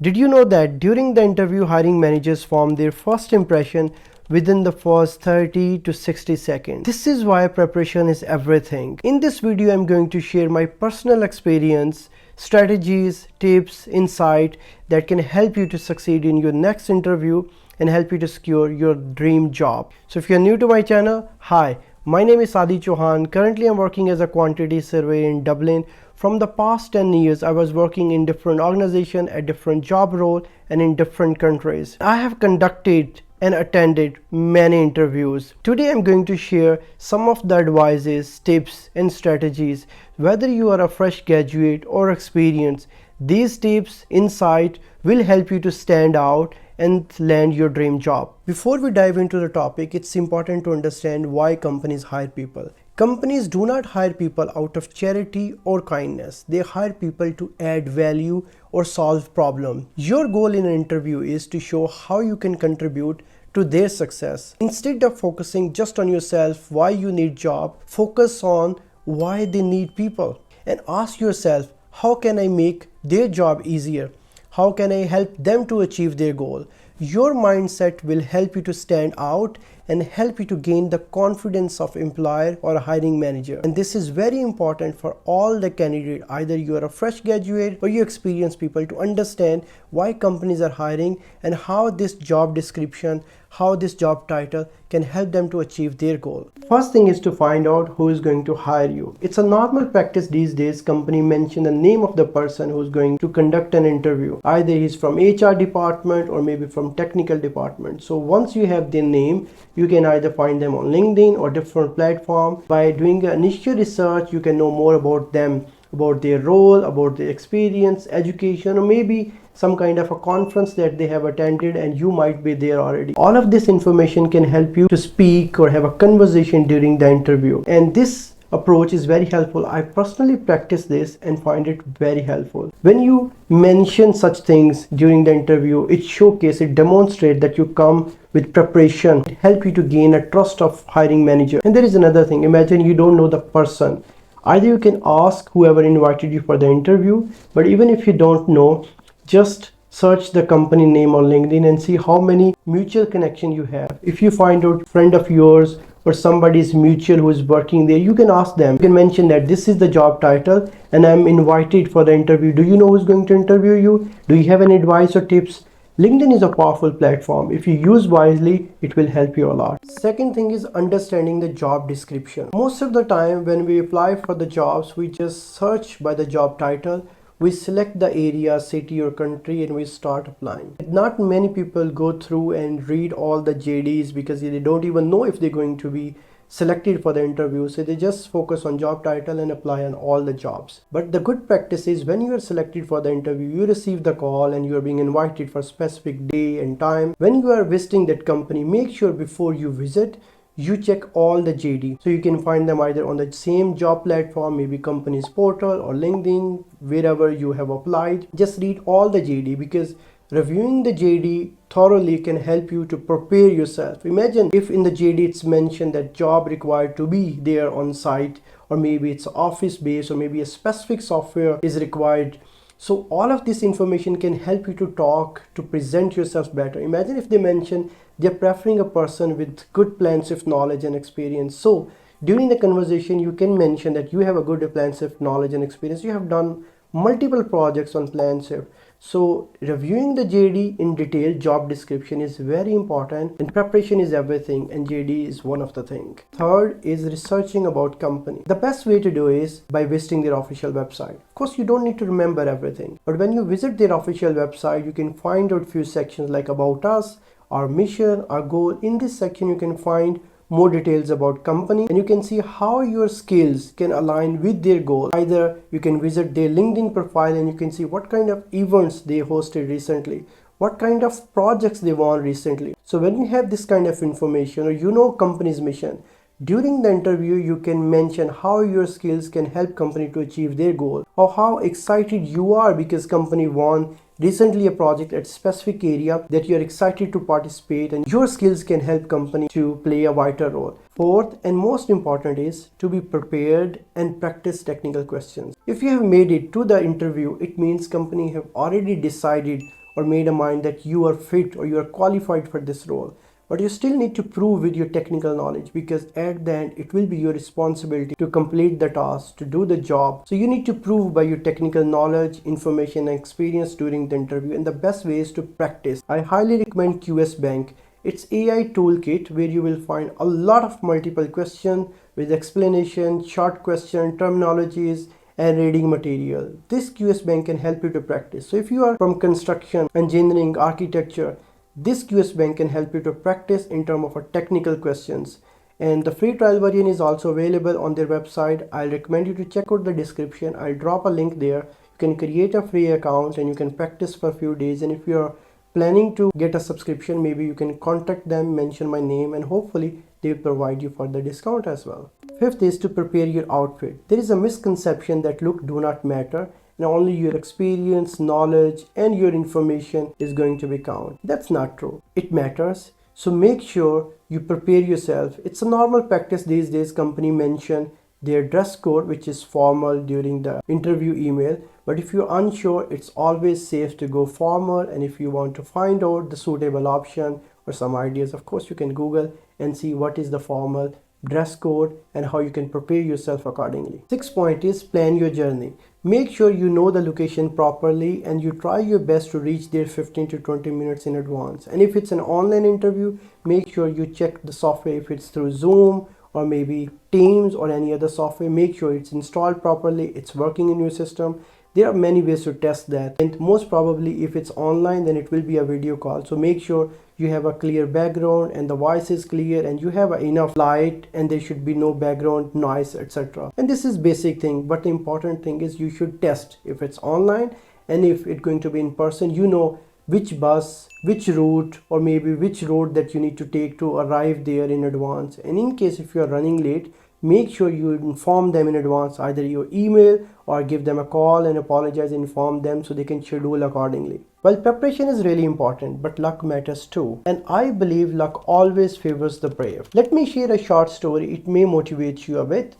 Did you know that during the interview, hiring managers form their first impression within the first 30 to 60 seconds? This is why preparation is everything. In this video, I'm going to share my personal experience, strategies, tips, insight that can help you to succeed in your next interview and help you to secure your dream job. So if you're new to my channel, hi, my name is Saady Chohan. Currently, I'm working as a quantity surveyor in Dublin. From the past 10 years, I was working in different organizations at different job role and in different countries. I have conducted and attended many interviews. Today, I'm going to share some of the advices, tips, and strategies. Whether you are a fresh graduate or experienced, these tips, insight will help you to stand out and land your dream job. Before we dive into the topic, it's important to understand why companies hire people. Companies do not hire people out of charity or kindness. They hire people to add value or solve problems. Your goal in an interview is to show how you can contribute to their success. Instead of focusing just on yourself, why you need job, focus on why they need people and ask yourself, how can I make their job easier? How can I help them to achieve their goal? Your mindset will help you to stand out and help you to gain the confidence of employer or a hiring manager. And this is very important for all the candidates, either you are a fresh graduate or you experienced people, to understand why companies are hiring and how this job description, how this job title can help them to achieve their goal. First thing is to find out who is going to hire you. It's a normal practice these days. Company mention the name of the person who's going to conduct an interview. Either he's from HR department or maybe from technical department. So once you have their name, you can either find them on LinkedIn or different platform. By doing an initial research, you can know more about them, about their role, about their experience, education, or maybe some kind of a conference that they have attended and you might be there already. All of this information can help you to speak or have a conversation during the interview. And this approach is very helpful. I personally practice this and find it very helpful. When you mention such things during the interview, it demonstrates that you come with preparation. It helps you to gain a trust of hiring manager. And there is another thing. Imagine you don't know the person. Either you can ask whoever invited you for the interview, but even if you don't know, just search the company name on LinkedIn and see how many mutual connection you have. If you find out a friend of yours or somebody's mutual who is working there, you can ask them. You can mention that this is the job title and I'm invited for the interview. Do you know who's going to interview you? Do you have any advice or tips? LinkedIn is a powerful platform. If you use wisely, it will help you a lot. Second thing is understanding the job description. Most of the time when we apply for the jobs, we just search by the job title. We select the area, city or country and we start applying. Not many people go through and read all the JDs because they don't even know if they're going to be selected for the interview, so they just focus on job title and apply on all the jobs. But the good practice is when you are selected for the interview, you receive the call and you are being invited for a specific day and time. When you are visiting that company, make sure before you visit you check all the JD, so you can find them either on the same job platform, maybe company's portal or LinkedIn, wherever you have applied. Just read all the JD because reviewing the JD thoroughly can help you to prepare yourself. Imagine if in the JD it's mentioned that job required to be there on site, or maybe it's office based, or maybe a specific software is required. So all of this information can help you to talk, to present yourself better. Imagine if they mention they're preferring a person with good plan shift knowledge and experience. So during the conversation, you can mention that you have a good plan shift knowledge and experience. You have done multiple projects on plan shift. So reviewing the JD in detail, job description is very important, and preparation is everything, and JD is one of the things. Third is researching about company. The best way to do is by visiting their official website. Of course, you don't need to remember everything, but when you visit their official website, you can find out few sections like about us, our mission, our goal. In this section, you can find more details about company and you can see how your skills can align with their goal. Either you can visit their LinkedIn profile and you can see what kind of events they hosted recently, what kind of projects they won recently. So when you have this kind of information, or you know company's mission, during the interview you can mention how your skills can help company to achieve their goal, or how excited you are because company won recently a project at specific area that you are excited to participate, and your skills can help company to play a vital role. Fourth and most important is to be prepared and practice technical questions. If you have made it to the interview, it means company have already decided or made a mind that you are fit or you are qualified for this role. But you still need to prove with your technical knowledge, because at the end it will be your responsibility to complete the task, to do the job. So you need to prove by your technical knowledge, information and experience during the interview, and the best way is to practice. I highly recommend QS Bank. It's AI toolkit where you will find a lot of multiple questions with explanation, short question, terminologies and reading material. This QS Bank can help you to practice. So if you are from construction, engineering, architecture, this QS Bank can help you to practice in terms of technical questions. And the free trial version is also available on their website. I'll recommend you to check out the description. I'll drop a link there. You can create a free account and you can practice for a few days. And if you're planning to get a subscription, maybe you can contact them, mention my name, and hopefully they will provide you for the discount as well. Fifth is to prepare your outfit. There is a misconception that look do not matter and only your experience, knowledge and your information is going to be count. That's not true. It matters. So make sure you prepare yourself. It's a normal practice these days. Company mention their dress code, which is formal, during the interview email. But if you're unsure, it's always safe to go formal. And if you want to find out the suitable option or some ideas, of course you can Google and see what is the formal dress code and how you can prepare yourself accordingly. Sixth point is plan your journey. Make sure you know the location properly and you try your best to reach there 15 to 20 minutes in advance. And if it's an online interview, make sure you check the software. If it's through Zoom or maybe Teams or any other software, make sure it's installed properly, it's working in your system. There are many ways to test that, and most probably if it's online then it will be a video call. So make sure you have a clear background and the voice is clear and you have enough light and there should be no background noise, etc. And this is basic thing, but the important thing is you should test if it's online, and if it's going to be in person, you know which bus, which route or maybe which road that you need to take to arrive there in advance. And in case if you are running late, make sure you inform them in advance, either your email or give them a call and apologize, inform them so they can schedule accordingly. Well, preparation is really important, but luck matters too. And I believe luck always favors the brave. Let me share a short story. It may motivate you a bit.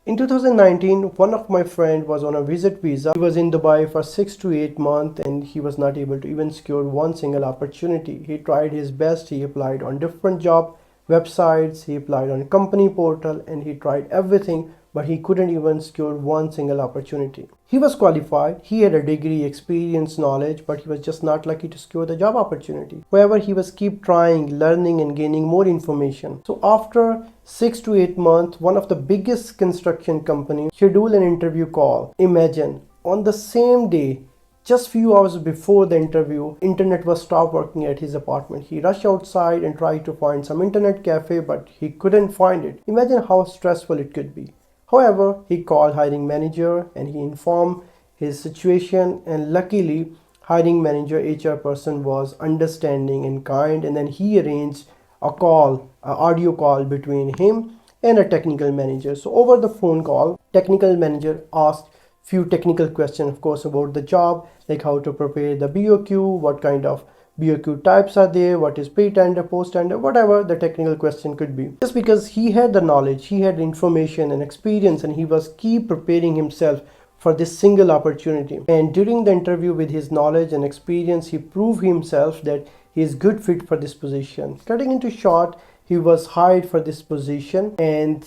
In 2019, one of my friend was on a visit visa. He was in Dubai for 6 to 8 months and he was not able to even secure one single opportunity. He tried his best. He applied on different job websites, he applied on company portal, and he tried everything, but he couldn't even secure one single opportunity. He was qualified, he had a degree, experience, knowledge, but he was just not lucky to secure the job opportunity. However, he was keep trying, learning and gaining more information. So after 6 to 8 months, one of the biggest construction companies scheduled an interview call. Imagine, on the same day, just few hours before the interview, internet was stopped working at his apartment. He rushed outside and tried to find some internet cafe, but he couldn't find it. Imagine how stressful it could be. However, he called hiring manager and he informed his situation, and luckily hiring manager, HR person was understanding and kind, and then he arranged a call, an audio call between him and a technical manager. So over the phone call, technical manager asked few technical questions, of course, about the job, like how to prepare the BOQ, what kind of BOQ types are there, what is pre-tender, post-tender, whatever the technical question could be. Just because he had the knowledge, he had information and experience, and he was keep preparing himself for this single opportunity. And during the interview, with his knowledge and experience, he proved himself that he is good fit for this position. Cutting into short, he was hired for this position, and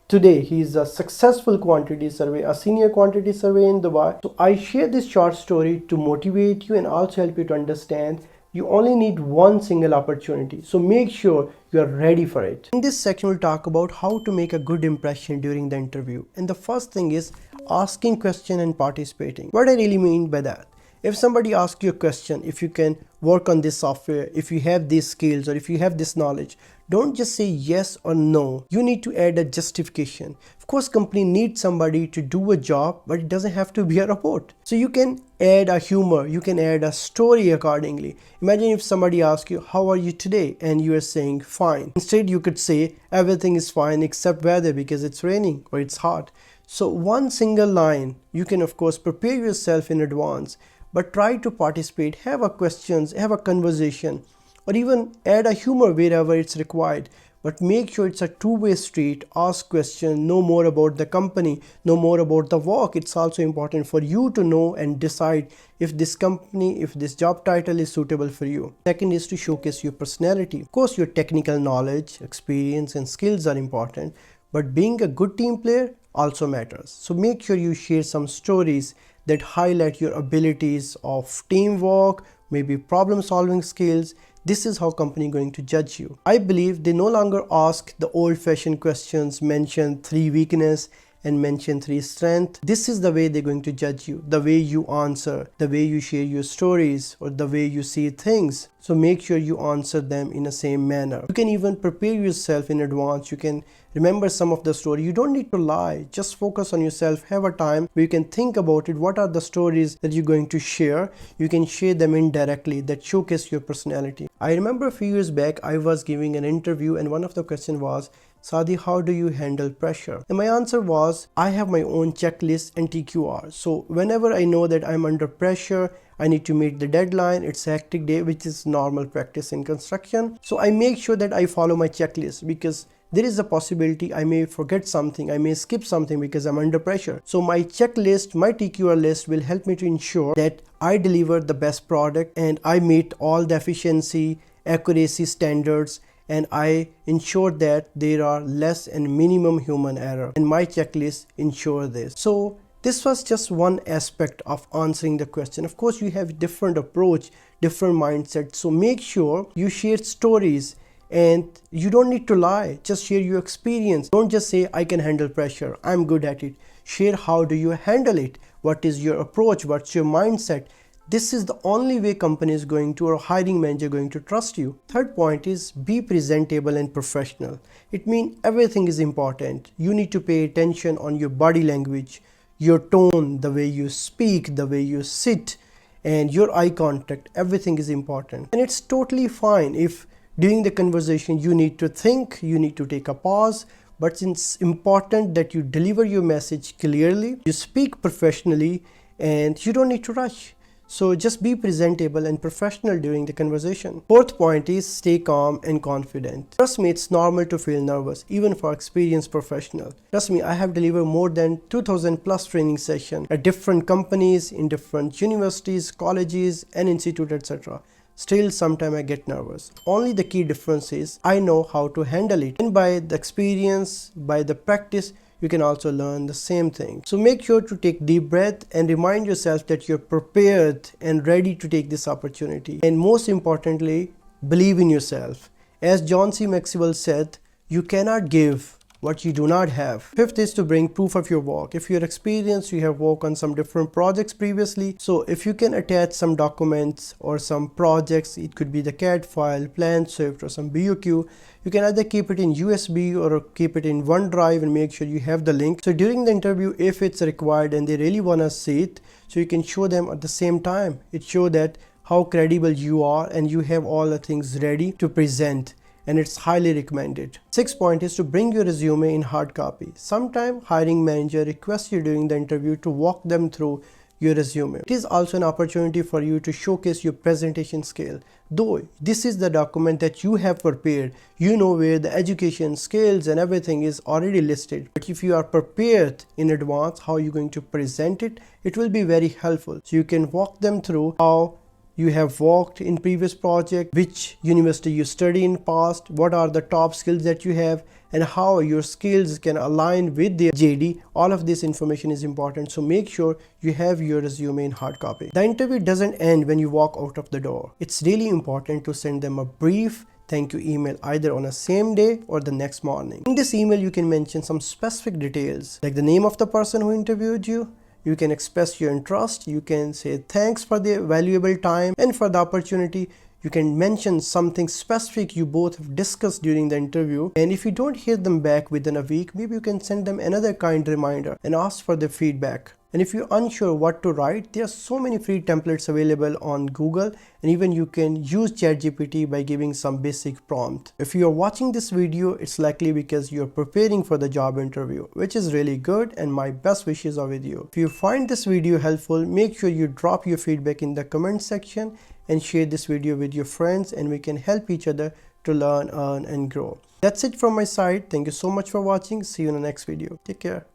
today he is a successful quantity survey, a senior quantity survey in Dubai. So I share this short story to motivate you and also help you to understand you only need one single opportunity. So make sure you are ready for it. In this section, we'll talk about how to make a good impression during the interview. And the first thing is asking question and participating. What I really mean by that, if somebody asks you a question, if you can work on this software, if you have these skills or if you have this knowledge, don't just say yes or no. You need to add a justification. Of course, company needs somebody to do a job, but it doesn't have to be a report. So you can add a humor, you can add a story accordingly. Imagine if somebody asks you, how are you today? And you are saying, fine. Instead, you could say, everything is fine except weather because it's raining or it's hot. So one single line, you can of course prepare yourself in advance, but try to participate, have a questions, have a conversation, or even add a humor wherever it's required. but make sure it's a two-way street. Ask questions, know more about the company, know more about the work. It's also important for you to know and decide if this company, if this job title is suitable for you. Second is to showcase your personality. Of course, your technical knowledge, experience, and skills are important, but being a good team player also matters. So make sure you share some stories that highlight your abilities of teamwork, maybe problem solving skills. This is how company going to judge you. I believe they no longer ask the old fashioned questions, mention 3 weakness and mention 3 strength. This is the way they're going to judge you, the way you answer, the way you share your stories, or the way you see things. So make sure you answer them in the same manner. You can even prepare yourself in advance. You can remember some of the story. You don't need to lie. Just focus on yourself. Have a time where you can think about it. What are the stories that you're going to share? You can share them indirectly that showcase your personality. I remember a few years back, I was giving an interview and one of the questions was, Saady, how do you handle pressure? And my answer was, I have my own checklist and TQR. So whenever I know that I'm under pressure, I need to meet the deadline, it's a hectic day, which is normal practice in construction. So I make sure that I follow my checklist because there is a possibility I may forget something, I may skip something because I'm under pressure. So my checklist, my TQR list will help me to ensure that I deliver the best product and I meet all the efficiency, accuracy standards, and I ensure that there are less and minimum human error, and my checklist ensure this. So this was just one aspect of answering the question. Of course, you have different approach, different mindset. So make sure you share stories and you don't need to lie. Just share your experience. Don't just say, I can handle pressure, I'm good at it. Share how do you handle it? What is your approach? What's your mindset? This is the only way company is going to, or hiring manager going to trust you. Third point is be presentable and professional. It means everything is important. You need to pay attention on your body language, your tone, the way you speak, the way you sit, and your eye contact. Everything is important. And it's totally fine if during the conversation you need to think, you need to take a pause, but it's important that you deliver your message clearly, you speak professionally, and you don't need to rush. So just be presentable and professional during the conversation. Fourth point is stay calm and confident. Trust me, it's normal to feel nervous, even for experienced professional. Trust me, I have delivered more than 2000 plus training sessions at different companies, in different universities, colleges, and institutes, etc. Still, sometimes I get nervous. Only the key difference is I know how to handle it. And by the experience, by the practice, you can also learn the same thing. So make sure to take deep breath and remind yourself that you're prepared and ready to take this opportunity. And most importantly, believe in yourself. As John C. Maxwell said, you cannot give what you do not have. Fifth is to bring proof of your work. If you're experienced, you have worked on some different projects previously. So if you can attach some documents or some projects, it could be the CAD file, plan, Swift, or some BOQ. You can either keep it in USB or keep it in OneDrive and make sure you have the link. So during the interview, if it's required and they really want to see it, so you can show them at the same time. It shows that how credible you are and you have all the things ready to present. And it's highly recommended. Sixth point is to bring your resume in hard copy. Sometimes hiring manager requests you during the interview to walk them through your resume. It is also an opportunity for you to showcase your presentation skill. Though this is the document that you have prepared, you know where the education, skills, and everything is already listed. But if you are prepared in advance how you're going to present it, it will be very helpful. So you can walk them through how you have worked in previous project, which university you studied in past, what are the top skills that you have, and how your skills can align with their JD. All of this information is important, so make sure you have your resume in hard copy. The interview doesn't end when you walk out of the door. It's really important to send them a brief thank you email either on the same day or the next morning. In this email, you can mention some specific details like the name of the person who interviewed you. You can express your interest, you can say thanks for the valuable time and for the opportunity. You can mention something specific you both have discussed during the interview. And if you don't hear them back within a week, maybe you can send them another kind reminder and ask for their feedback. And if you're unsure what to write, there are so many free templates available on Google, and even you can use ChatGPT by giving some basic prompt. If you are watching this video, it's likely because you're preparing for the job interview, which is really good, and my best wishes are with you. If you find this video helpful, make sure you drop your feedback in the comment section and share this video with your friends, and we can help each other to learn, earn, and grow. That's it from my side. Thank you so much for watching. See you in the next video. Take care.